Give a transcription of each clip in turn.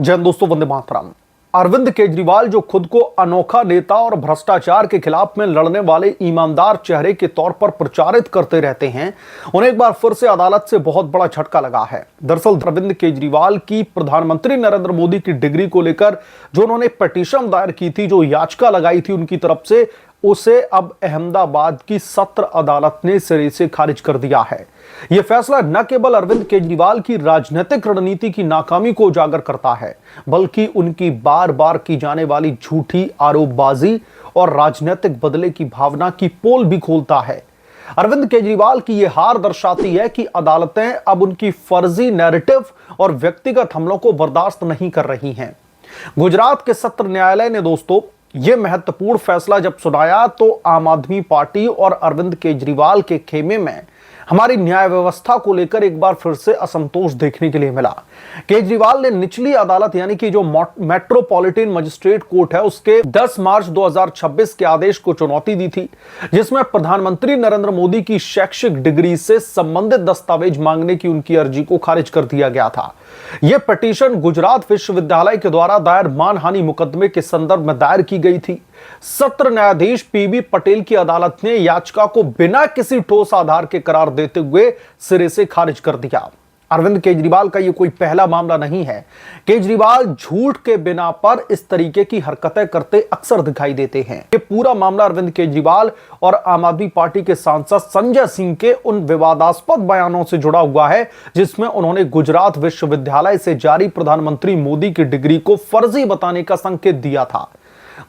जय हिंद दोस्तों, वंदे मातरम। अरविंद केजरीवाल जो खुद को अनोखा नेता और भ्रष्टाचार के खिलाफ में लड़ने वाले ईमानदार चेहरे के तौर पर प्रचारित करते रहते हैं, उन्हें एक बार फिर से अदालत से बहुत बड़ा झटका लगा है। दरअसल अरविंद केजरीवाल की प्रधानमंत्री नरेंद्र मोदी की डिग्री को लेकर जो उन्होंने पिटीशन दायर की थी, जो याचिका लगाई थी उनकी तरफ से, उसे अब अहमदाबाद की सत्र अदालत ने सिरे से खारिज कर दिया है। यह फैसला न केवल अरविंद केजरीवाल की राजनीतिक रणनीति की नाकामी को उजागर करता है, बल्कि उनकी बार बार की जाने वाली झूठी आरोपबाजी और राजनीतिक बदले की भावना की पोल भी खोलता है। अरविंद केजरीवाल की यह हार दर्शाती है कि अदालतें अब उनकी फर्जी नैरेटिव और व्यक्तिगत हमलों को बर्दाश्त नहीं कर रही हैं। गुजरात के सत्र न्यायालय ने दोस्तों यह महत्वपूर्ण फैसला जब सुनाया तो आम आदमी पार्टी और अरविंद केजरीवाल के खेमे में हमारी न्याय व्यवस्था को लेकर एक बार फिर से असंतोष देखने के लिए मिला। केजरीवाल ने निचली अदालत यानी कि जो मेट्रोपॉलिटन मजिस्ट्रेट कोर्ट है, उसके 10 मार्च 2026 के आदेश को चुनौती दी थी, जिसमें प्रधानमंत्री नरेंद्र मोदी की शैक्षिक डिग्री से संबंधित दस्तावेज मांगने की उनकी अर्जी को खारिज कर दिया गया था। यह पिटीशन गुजरात विश्वविद्यालय के द्वारा दायर मानहानि मुकदमे के संदर्भ में दायर की गई थी। सत्र न्यायाधीश पीबी पटेल की अदालत ने याचिका को बिना किसी ठोस आधार के करार देते हुए सिरे से खारिज कर दिया। अरविंद केजरीवाल का यह कोई पहला मामला नहीं है। केजरीवाल झूठ के बिना पर इस तरीके की हरकतें करते अक्सर दिखाई देते हैं। ये पूरा मामला अरविंद केजरीवाल और आम आदमी पार्टी के सांसद संजय सिंह के उन विवादास्पद बयानों से जुड़ा हुआ है, जिसमें उन्होंने गुजरात विश्वविद्यालय से जारी प्रधानमंत्री मोदी की डिग्री को फर्जी बताने का संकेत दिया था।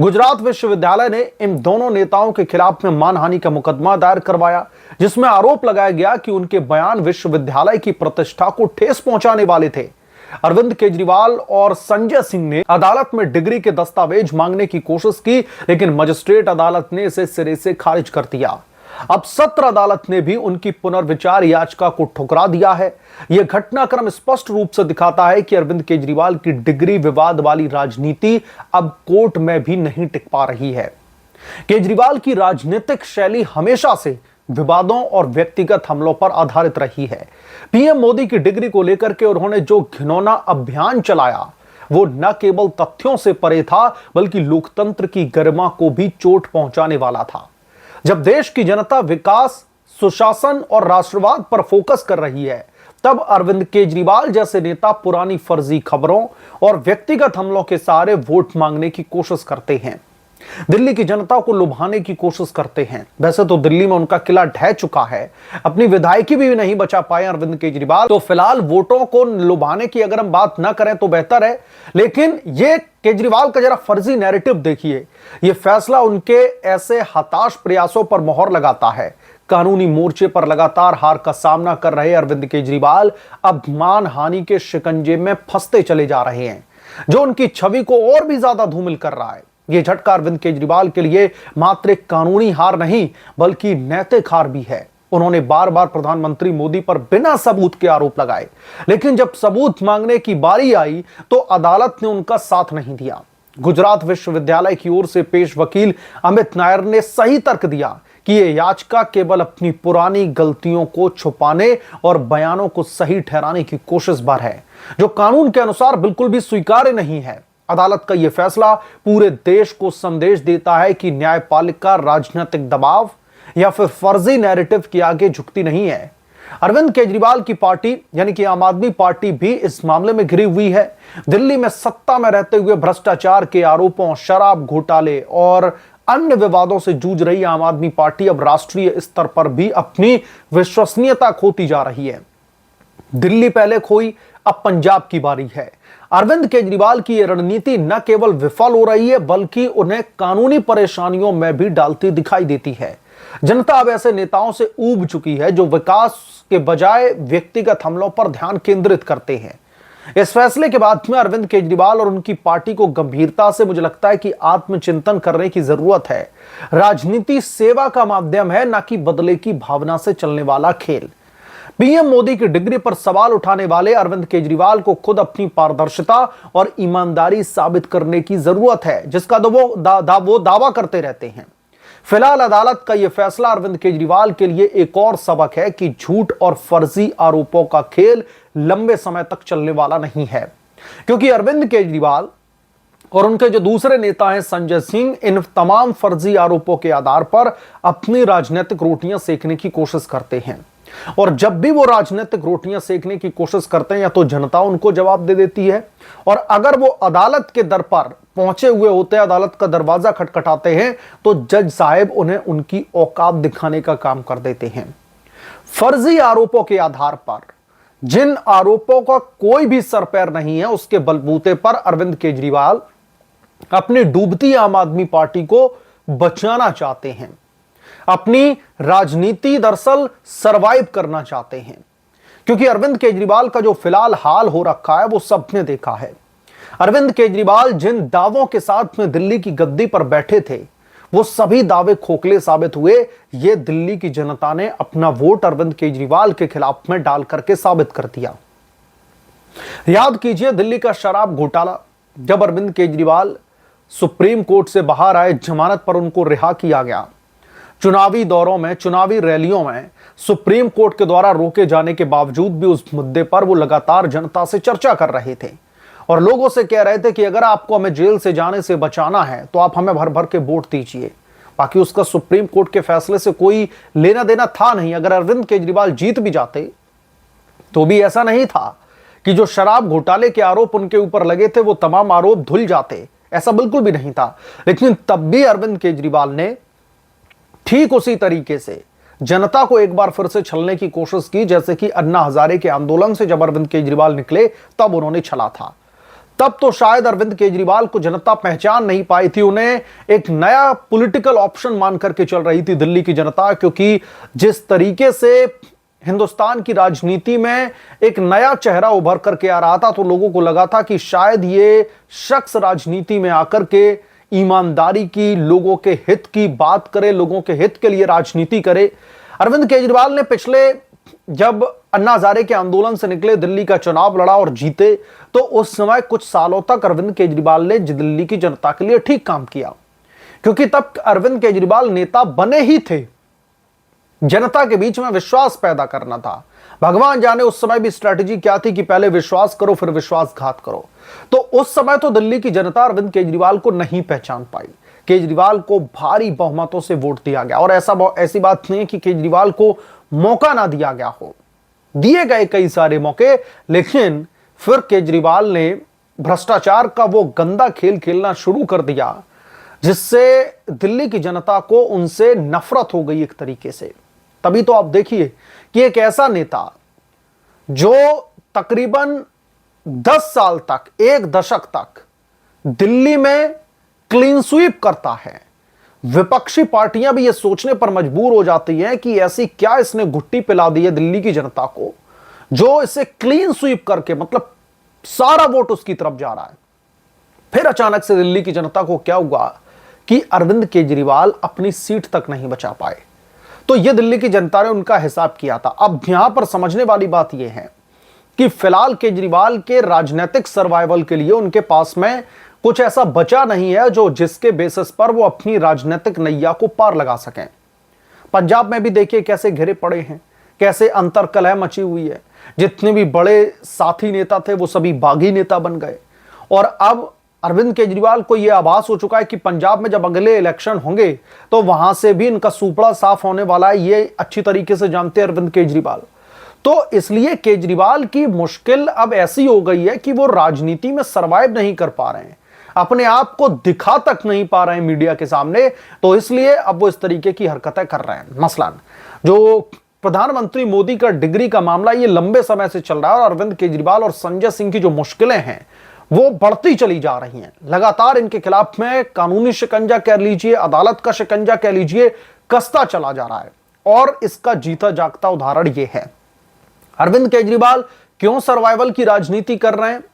गुजरात विश्वविद्यालय ने इन दोनों नेताओं के खिलाफ में मानहानि का मुकदमा दायर करवाया, जिसमें आरोप लगाया गया कि उनके बयान विश्वविद्यालय की प्रतिष्ठा को ठेस पहुंचाने वाले थे। अरविंद केजरीवाल और संजय सिंह ने अदालत में डिग्री के दस्तावेज मांगने की कोशिश की, लेकिन मजिस्ट्रेट अदालत ने इसे सिरे से खारिज कर दिया। अब सत्र अदालत ने भी उनकी पुनर्विचार याचिका को ठुकरा दिया है। यह घटनाक्रम स्पष्ट रूप से दिखाता है कि अरविंद केजरीवाल की डिग्री विवाद वाली राजनीति अब कोर्ट में भी नहीं टिक पा रही है। केजरीवाल की राजनीतिक शैली हमेशा से विवादों और व्यक्तिगत हमलों पर आधारित रही है। पीएम मोदी की डिग्री को लेकर के उन्होंने जो घिनौना अभियान चलाया, वो न केवल तथ्यों से परे था, बल्कि लोकतंत्र की गरिमा को भी चोट पहुंचाने वाला था। जब देश की जनता विकास, सुशासन और राष्ट्रवाद पर फोकस कर रही है, तब अरविंद केजरीवाल जैसे नेता पुरानी फर्जी खबरों और व्यक्तिगत हमलों के सहारे वोट मांगने की कोशिश करते हैं, दिल्ली की जनता को लुभाने की कोशिश करते हैं। वैसे तो दिल्ली में उनका किला ढह चुका है, अपनी विधायकी भी नहीं बचा पाए अरविंद केजरीवाल, तो फिलहाल वोटों को लुभाने की अगर हम बात ना करें तो बेहतर है। लेकिन ये केजरीवाल का जरा फर्जी नैरेटिव देखिए। यह फैसला उनके ऐसे हताश प्रयासों पर मोहर लगाता है। कानूनी मोर्चे पर लगातार हार का सामना कर रहे अरविंद केजरीवाल अब मानहानि के शिकंजे में फंसते चले जा रहे हैं, जो उनकी छवि को और भी ज्यादा धूमिल कर रहा है। यह झटका अरविंद केजरीवाल के लिए मात्र एक कानूनी हार नहीं, बल्कि नैतिक हार भी है। उन्होंने बार बार प्रधानमंत्री मोदी पर बिना सबूत के आरोप लगाए, लेकिन जब सबूत मांगने की बारी आई तो अदालत ने उनका साथ नहीं दिया। गुजरात विश्वविद्यालय की ओर से पेश वकील अमित नायर ने सही तर्क दिया कि यह याचिका केवल अपनी पुरानी गलतियों को छुपाने और बयानों को सही ठहराने की कोशिश भर है, जो कानून के अनुसार बिल्कुल भी स्वीकार्य नहीं है। अदालत का यह फैसला पूरे देश को संदेश देता है कि न्यायपालिका राजनीतिक दबाव या फिर फर्जी नैरेटिव के आगे झुकती नहीं है। अरविंद केजरीवाल की पार्टी यानी कि आम आदमी पार्टी भी इस मामले में घिरी हुई है। दिल्ली में सत्ता में रहते हुए भ्रष्टाचार के आरोपों, शराब घोटाले और अन्य विवादों से जूझ रही आम आदमी पार्टी अब राष्ट्रीय स्तर पर भी अपनी विश्वसनीयता खोती जा रही है। दिल्ली पहले खोई, अब पंजाब की बारी है। अरविंद केजरीवाल की यह रणनीति न केवल विफल हो रही है, बल्कि उन्हें कानूनी परेशानियों में भी डालती दिखाई देती है। जनता अब ऐसे नेताओं से ऊब चुकी है जो विकास के बजाय व्यक्तिगत हमलों पर ध्यान केंद्रित करते हैं। इस फैसले के बाद में अरविंद केजरीवाल और उनकी पार्टी को गंभीरता से मुझे लगता है कि आत्मचिंतन करने की जरूरत है। राजनीति सेवा का माध्यम है, न कि बदले की भावना से चलने वाला खेल। पीएम मोदी की डिग्री पर सवाल उठाने वाले अरविंद केजरीवाल को खुद अपनी पारदर्शिता और ईमानदारी साबित करने की जरूरत है, जिसका वो दावा करते रहते हैं। फिलहाल अदालत का यह फैसला अरविंद केजरीवाल के लिए एक और सबक है कि झूठ और फर्जी आरोपों का खेल लंबे समय तक चलने वाला नहीं है। क्योंकि अरविंद केजरीवाल और उनके जो दूसरे नेता हैं संजय सिंह, इन तमाम फर्जी आरोपों के आधार पर अपनी राजनीतिक रोटियां सेकने की कोशिश करते हैं। और जब भी वो राजनीतिक रोटियां सेकने की कोशिश करते हैं या तो जनता उनको जवाब दे देती है, और अगर वो अदालत के दर पर पहुंचे हुए होते हैं, अदालत का दरवाजा खटखटाते हैं, तो जज साहब उन्हें उनकी औकात दिखाने का काम कर देते हैं। फर्जी आरोपों के आधार पर, जिन आरोपों का कोई भी सर पैर नहीं है, उसके बलबूते पर अरविंद केजरीवाल अपनी डूबती आम आदमी पार्टी को बचाना चाहते हैं, अपनी राजनीति दरअसल सरवाइव करना चाहते हैं। क्योंकि अरविंद केजरीवाल का जो फिलहाल हाल हो रखा है वो सबने देखा है। अरविंद केजरीवाल जिन दावों के साथ में दिल्ली की गद्दी पर बैठे थे, वो सभी दावे खोखले साबित हुए। ये दिल्ली की जनता ने अपना वोट अरविंद केजरीवाल के खिलाफ में डाल करके साबित कर दिया। याद कीजिए दिल्ली का शराब घोटाला, जब अरविंद केजरीवाल सुप्रीम कोर्ट से बाहर आए, जमानत पर उनको रिहा किया गया। चुनावी दौरों में, चुनावी रैलियों में सुप्रीम कोर्ट के द्वारा रोके जाने के बावजूद भी उस मुद्दे पर वो लगातार जनता से चर्चा कर रहे थे और लोगों से कह रहे थे कि अगर आपको हमें जेल से जाने से बचाना है तो आप हमें भर भर के वोट दीजिए। बाकी उसका सुप्रीम कोर्ट के फैसले से कोई लेना देना था नहीं। अगर अरविंद केजरीवाल जीत भी जाते तो भी ऐसा नहीं था कि जो शराब घोटाले के आरोप उनके ऊपर लगे थे वो तमाम आरोप धुल जाते, ऐसा बिल्कुल भी नहीं था। लेकिन तब भी अरविंद केजरीवाल ने ठीक उसी तरीके से जनता को एक बार फिर से छलने की कोशिश की, जैसे कि अन्ना हजारे के आंदोलन से जब अरविंद केजरीवाल निकले तब उन्होंने छला था। तब तो शायद अरविंद केजरीवाल को जनता पहचान नहीं पाई थी, उन्हें एक नया पॉलिटिकल ऑप्शन मान करके चल रही थी दिल्ली की जनता। क्योंकि जिस तरीके से हिंदुस्तान की राजनीति में एक नया चेहरा उभर करके आ रहा था, तो लोगों को लगा था कि शायद ये शख्स राजनीति में आकर के ईमानदारी की, लोगों के हित की बात करे, लोगों के हित के लिए राजनीति करे। अरविंद केजरीवाल ने पिछले, जब अन्ना हजारे के आंदोलन से निकले, दिल्ली का चुनाव लड़ा और जीते, तो उस समय कुछ सालों तक अरविंद केजरीवाल ने दिल्ली की जनता के लिए ठीक काम किया। क्योंकि तब अरविंद केजरीवाल नेता बने ही थे, जनता के बीच में विश्वास पैदा करना था। भगवान जाने उस समय भी स्ट्रैटेजी क्या थी कि पहले विश्वास करो फिर विश्वासघात करो। तो उस समय तो दिल्ली की जनता अरविंद केजरीवाल को नहीं पहचान पाई। केजरीवाल को भारी बहुमतों से वोट दिया गया, और ऐसी बात नहीं कि केजरीवाल को मौका ना दिया गया हो, दिए गए कई सारे मौके। लेकिन फिर केजरीवाल ने भ्रष्टाचार का वो गंदा खेल खेलना शुरू कर दिया, जिससे दिल्ली की जनता को उनसे नफरत हो गई एक तरीके से। तभी तो आप देखिए कि एक ऐसा नेता जो तकरीबन 10 साल तक, एक दशक तक दिल्ली में क्लीन स्वीप करता है, विपक्षी पार्टियां भी यह सोचने पर मजबूर हो जाती हैं कि ऐसी क्या इसने घुट्टी पिला दी है दिल्ली की जनता को, जो इसे क्लीन स्वीप करके, मतलब सारा वोट उसकी तरफ जा रहा है। फिर अचानक से दिल्ली की जनता को क्या हुआ कि अरविंद केजरीवाल अपनी सीट तक नहीं बचा पाए। तो यह दिल्ली की जनता ने उनका हिसाब किया था। अब यहां पर समझने वाली बात यह है कि फिलहाल केजरीवाल के राजनीतिक सर्वाइवल के लिए उनके पास में कुछ ऐसा बचा नहीं है जो जिसके बेसिस पर वो अपनी राजनीतिक नैया को पार लगा सकें। पंजाब में भी देखिए कैसे घिरे पड़े हैं, कैसे अंतर्कलह मची हुई है। जितने भी बड़े साथी नेता थे वो सभी बागी नेता बन गए। और अब अरविंद केजरीवाल को यह आभास हो चुका है कि पंजाब में जब अगले इलेक्शन होंगे तो वहां से भी इनका सुपड़ा साफ होने वाला है। ये अच्छी तरीके से जानते हैं अरविंद केजरीवाल। तो इसलिए केजरीवाल की मुश्किल अब ऐसी हो गई है कि वो राजनीति में सरवाइव नहीं कर पा रहे हैं, अपने आप को दिखा तक नहीं पा रहे हैं मीडिया के सामने। तो इसलिए अब वो इस तरीके की हरकतें कर रहे हैं। मसलन जो प्रधानमंत्री मोदी का डिग्री का मामला, ये लंबे समय से चल रहा है और अरविंद केजरीवाल और संजय सिंह की जो मुश्किलें हैं वो बढ़ती चली जा रही हैं। लगातार इनके खिलाफ में कानूनी शिकंजा कह लीजिए, अदालत का शिकंजा कह लीजिए, कसता चला जा रहा है। और इसका जीता जागता उदाहरण ये है। अरविंद केजरीवाल क्यों सर्वाइवल की राजनीति कर रहे हैं?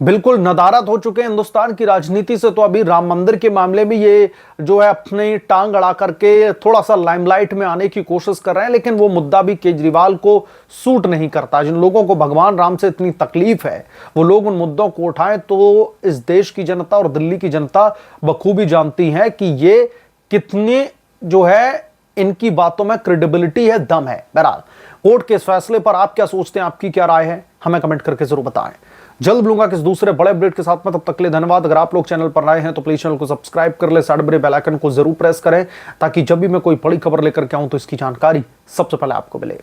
बिल्कुल नदारद हो चुके हैं हिंदुस्तान की राजनीति से। तो अभी राम मंदिर के मामले में ये जो है अपनी टांग अड़ा करके थोड़ा सा लाइमलाइट में आने की कोशिश कर रहे हैं, लेकिन वो मुद्दा भी केजरीवाल को सूट नहीं करता। जिन लोगों को भगवान राम से इतनी तकलीफ है वो लोग उन मुद्दों को उठाएं तो इस देश की जनता और दिल्ली की जनता बखूबी जानती है कि ये कितनी जो है इनकी बातों में क्रेडिबिलिटी है, दम है। बहरहाल कोर्ट के इस फैसले पर आप क्या सोचते हैं, आपकी क्या राय है, हमें कमेंट करके जरूर बताएं। जल्द मिलूंगा किस दूसरे बड़े अपडेट के साथ में, तब तक के लिए धन्यवाद। अगर आप लोग चैनल पर नए हैं तो प्लीज चैनल को सब्सक्राइब कर ले, साइड में बेल आइकन को जरूर प्रेस करें ताकि जब भी मैं कोई बड़ी खबर लेकर के आऊं तो इसकी जानकारी सबसे पहले आपको मिले।